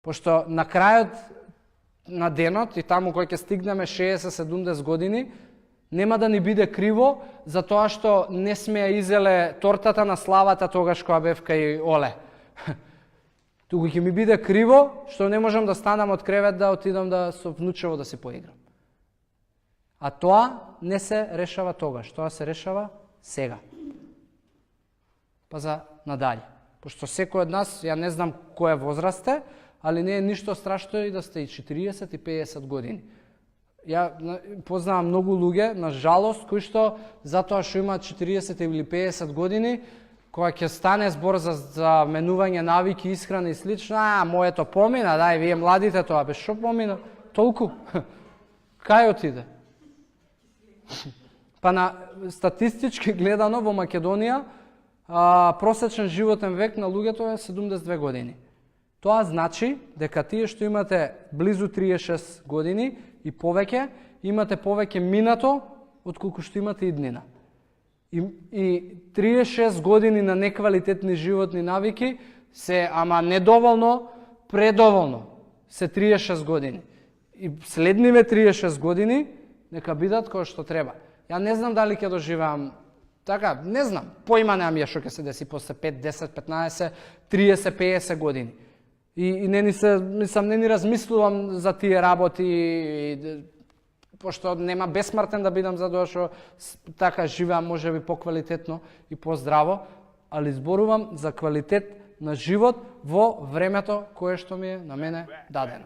Пошто на крајот на денот и таму кој ќе стигнеме 60-70 години, нема да ни биде криво за тоа што не сме ја изеле тортата на славата тогаш кога бев кај Оле. Туку ќе ми биде криво што не можам да станам од кревет да отидам да со внучево да се поиграм. А тоа не се решава тогаш, тоа се решава сега. Па за надале. Пошто секој од нас, ја не знам која возраст е, али не е ништо страшно и да сте и 40 и 50 години. Ја познавам многу луѓе, на жалост, кои што затоа што имаат 40 или 50 години, кога ќе стане збор за менување навики, исхрана и слично, моето помина, дај, вие младите тоа, бе, шо помина? Толку? Кај отиде? Па на статистички гледано во Македонија, просечен животен век на луѓето е 72 години. Тоа значи дека тие што имате близу 36 години и повеќе, имате повеќе минато отколку што имате иднина. И 36 години на неквалитетни животни навики се, ама недоволно, предоволно, се 36 години. И следниве 36 години нека бидат кој што треба. Ја не знам дали ќе доживеам така, не знам, поима немам ја што ќе се деси после 5, 10, 15, 30, 50 години. И не ни размислувам за тие работи, пошто нема бесмртен да бидам за тоа што така живеам можеби поквалитетно и поздраво, али зборувам за квалитет на живот во времето кое што ми е на мене дадено.